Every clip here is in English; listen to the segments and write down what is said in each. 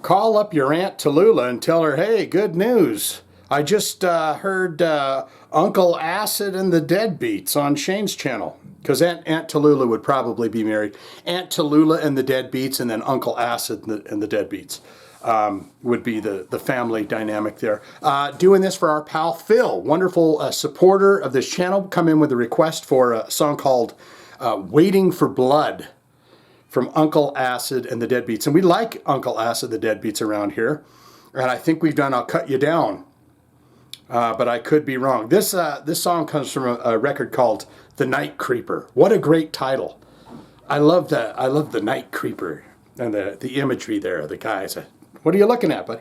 Call up your Aunt Tallulah and tell her, hey, good news. I just heard Uncle Acid and the Deadbeats on Shane's channel. Because Aunt Tallulah would probably be married. Aunt Tallulah and the Deadbeats, and then Uncle Acid and the Deadbeats would be the family dynamic there. Doing this for our pal Phil, wonderful supporter of this channel. Come in with a request for a song called Waiting for Blood from Uncle Acid and the Deadbeats. And we like Uncle Acid the Deadbeats around here. And I think we've done I'll Cut You Down. But I could be wrong. This song comes from a record called The Night Creeper. What a great title. I love that. I love The Night Creeper and the imagery there, the guys. What are you looking at, buddy?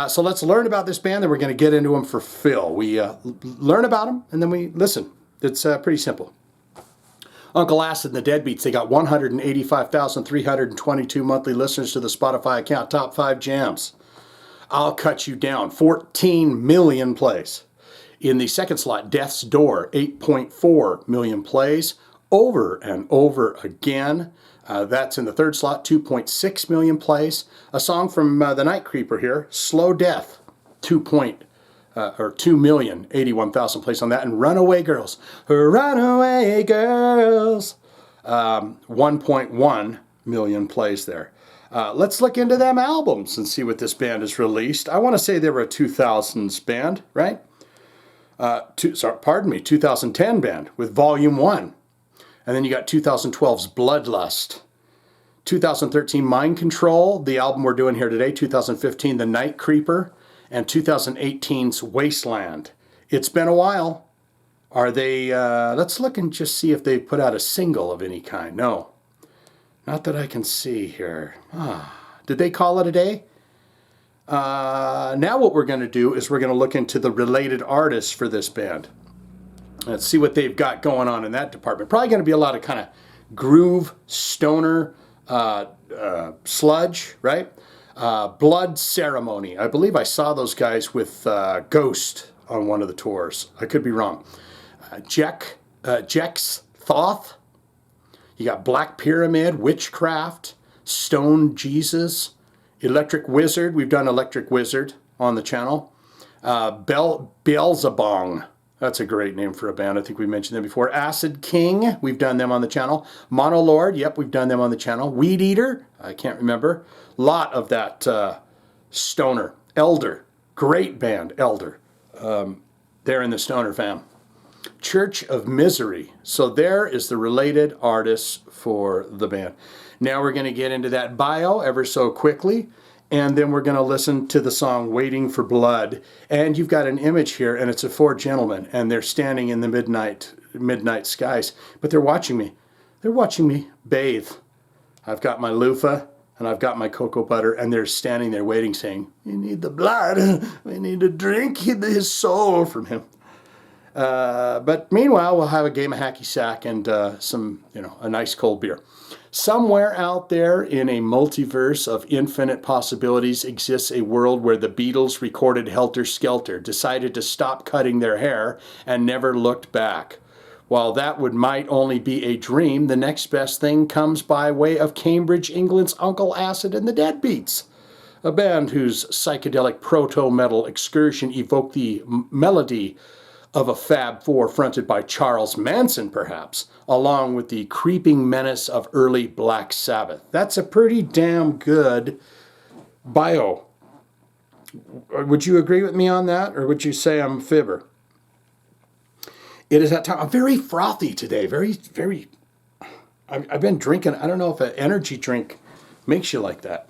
So let's learn about this band, then we're going to get into them for Phil. We learn about them, and then we listen. It's pretty simple. Uncle Acid and the Deadbeats, they got 185,322 monthly listeners to the Spotify account. Top 5 jams. I'll Cut You Down, 14 million plays. In the second slot, Death's Door, 8.4 million plays. Over and Over Again. That's in the third slot, 2.6 million plays. A song from The Night Creeper here, Slow Death, 2,081,000 plays on that. And Runaway Girls, 1.1 million plays there. Let's look into them albums and see what this band has released. I want to say they were a 2000s band, right? 2010 band with Volume 1. And then you got 2012's Bloodlust. 2013 Mind Control, the album we're doing here today. 2015 The Night Creeper. And 2018's Wasteland. It's been a while. Are they, let's look and just see if they put out a single of any kind. No. Not that I can see here. Did they call it a day? Now what we're going to do is we're going to look into the related artists for this band. Let's see what they've got going on in that department. Probably going to be a lot of kind of groove, stoner, sludge, right? Blood Ceremony. I believe I saw those guys with Ghost on one of the tours. I could be wrong. Jex Thoth. You got Black Pyramid, Witchcraft, Stone Jesus, Electric Wizard. We've done Electric Wizard on the channel. Beelzebong. That's a great name for a band. I think we mentioned them before. Acid King. We've done them on the channel. Monolord. Yep, we've done them on the channel. Weed Eater. I can't remember. Lot of that stoner. Elder. Great band, Elder. They're in the stoner fam. Church of Misery. So there is the related artists for the band. Now we're going to get into that bio ever so quickly, and then we're going to listen to the song Waiting for Blood. And you've got an image here, and it's of 4 gentlemen, and they're standing in the midnight skies, but they're watching me. They're watching me bathe. I've got my loofah, and I've got my cocoa butter, and they're standing there waiting, saying, "We need the blood. We need to drink his soul from him." But meanwhile, we'll have a game of hacky sack and some, a nice cold beer. Somewhere out there in a multiverse of infinite possibilities exists a world where the Beatles recorded Helter Skelter, decided to stop cutting their hair, and never looked back. While that might only be a dream, the next best thing comes by way of Cambridge, England's Uncle Acid and the Deadbeats, a band whose psychedelic proto-metal excursion evoked the melody of a Fab Four fronted by Charles Manson, perhaps, along with the creeping menace of early Black Sabbath. That's a pretty damn good bio. Would you agree with me on that, or would you say I'm a fibber? It is that time. I'm very frothy today. Very. I've been drinking. I don't know if an energy drink makes you like that.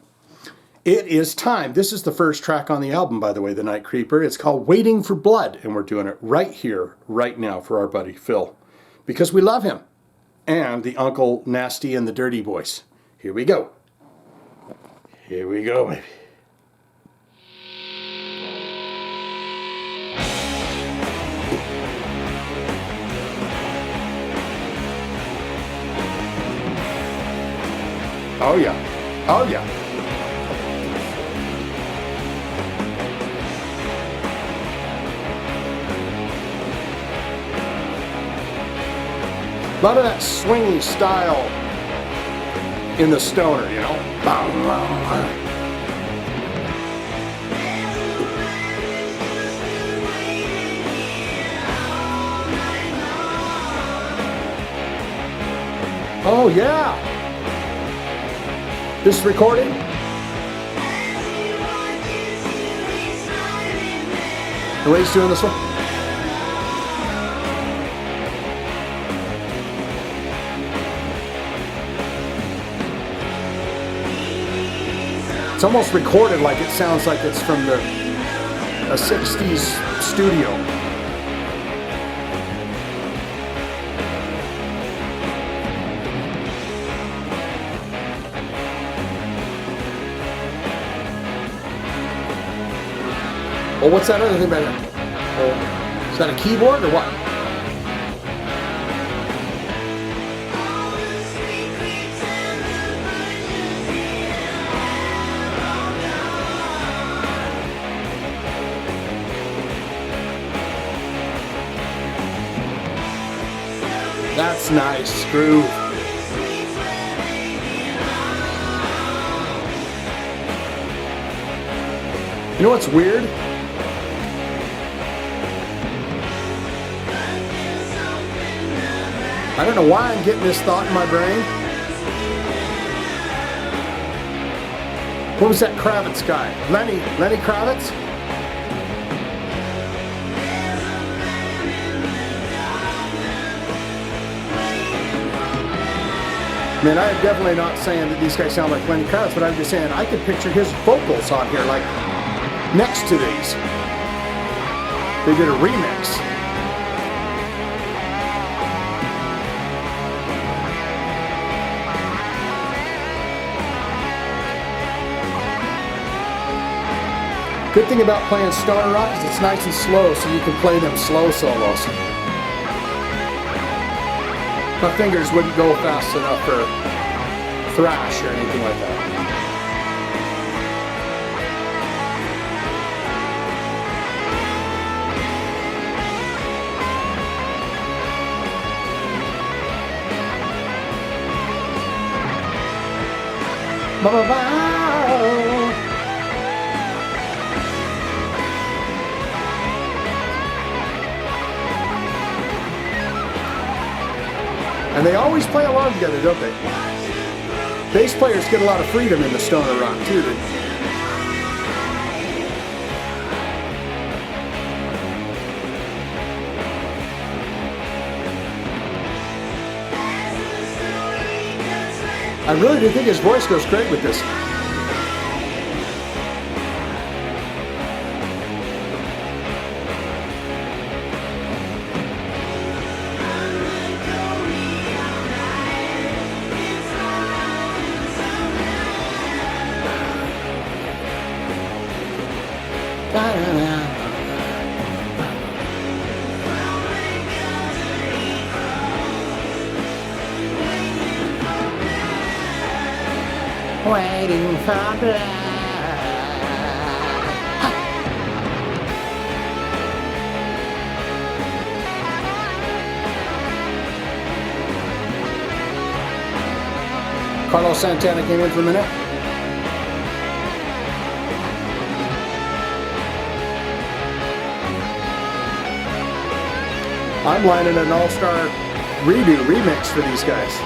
It is time. This is the first track on the album, by the way, The Night Creeper. It's called Waiting for Blood, and we're doing it right here, right now for our buddy Phil, because we love him and the Uncle Nasty and the Dirty Boys. Here we go. Here we go, baby. Oh, yeah. Oh, yeah. A lot of that swingy style in the stoner, Oh yeah. This recording? The way he's doing this one? It's almost recorded like it sounds like it's from a 60s studio. Well, what's that other thing back there? Oh, is that a keyboard or what? That's nice groove. You know what's weird? I don't know why I'm getting this thought in my brain. What was that Kravitz guy? Lenny Kravitz? I mean, I'm definitely not saying that these guys sound like Lenny Kravitz, but I'm just saying I could picture his vocals on here, like next to these. They did a remix. Good thing about playing stoner rock is it's nice and slow, so you can play them slow solos. My fingers wouldn't go fast enough for thrash or anything like that. And they always play along together, don't they? Bass players get a lot of freedom in the stoner rock too. I really do think his voice goes great with this. Waiting for blood. Carlos Santana came in for a minute. I'm lining an all-star remix for these guys.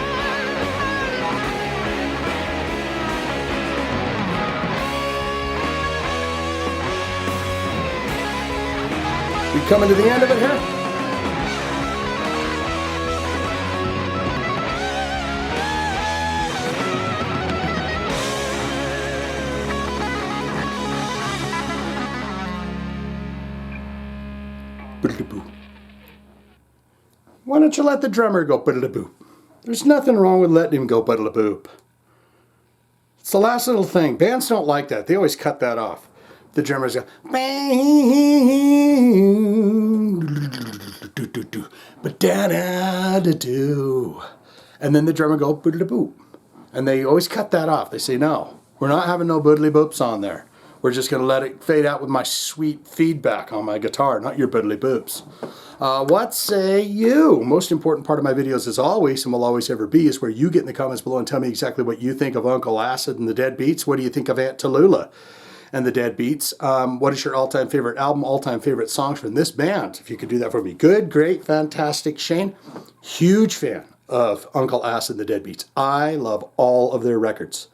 We coming to the end of it here? Why don't you let the drummer go boop? There's nothing wrong with letting him go boop. It's the last little thing. Bands don't like that. They always cut that off. The drummers go and then the drummer go boop. And they always cut that off. They say, no, we're not having no boodly boops on there. We're just going to let it fade out with my sweet feedback on my guitar, not your boodly boops. What say you? Most important part of my videos, as always, and will always ever be, is where you get in the comments below and tell me exactly what you think of Uncle Acid and the Deadbeats. What do you think of Aunt Tallulah and the Deadbeats? What is your all-time favorite album, all-time favorite songs from this band? If you could do that for me. Good, great, fantastic. Shane, huge fan. of Uncle Acid the Deadbeats. I love all of their records.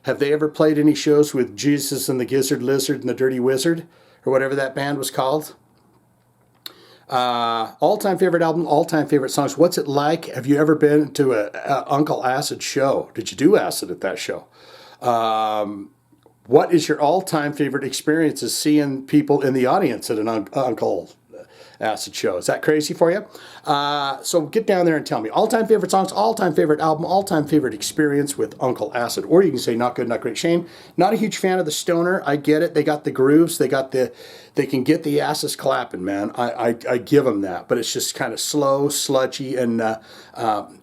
Have they ever played any shows with Jesus and the Gizzard Lizard and the Dirty Wizard, or whatever that band was called? All-time favorite album, all-time favorite songs. What's it like? Have you ever been to a Uncle Acid show? Did you do acid at that show? What is your all-time favorite experiences seeing people in the audience at an Uncle Acid show? Is that crazy for you? So get down there and tell me. All-time favorite songs, all-time favorite album, all-time favorite experience with Uncle Acid. Or you can say not good, not great. Shane, not a huge fan of the stoner. I get it. They got the grooves. They can get the asses clapping, man. I give them that. But it's just kind of slow, sludgy, and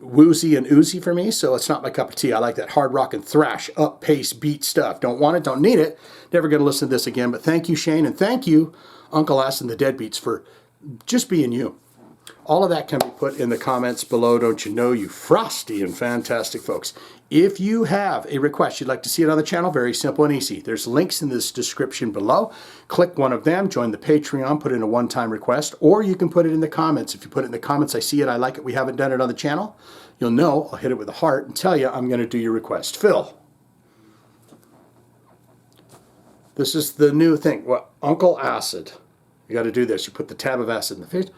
woozy and oozy for me. So it's not my cup of tea. I like that hard rock and thrash, up-pace beat stuff. Don't want it, don't need it. Never going to listen to this again. But thank you, Shane, and thank you, Uncle Acid and the Deadbeats, for just being you. All of that can be put in the comments below, don't you know, you frosty and fantastic folks. If you have a request, you'd like to see it on the channel, very simple and easy. There's links in this description below. Click one of them, join the Patreon, put in a one-time request, or you can put it in the comments. If you put it in the comments, I see it, I like it, we haven't done it on the channel, you'll know, I'll hit it with a heart and tell you I'm going to do your request. Phil. This is the new thing. What? Uncle Acid. You got to do this. You put the tab of acid in the face.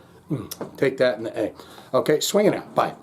Take that in the A. Okay, swing it out. Bye.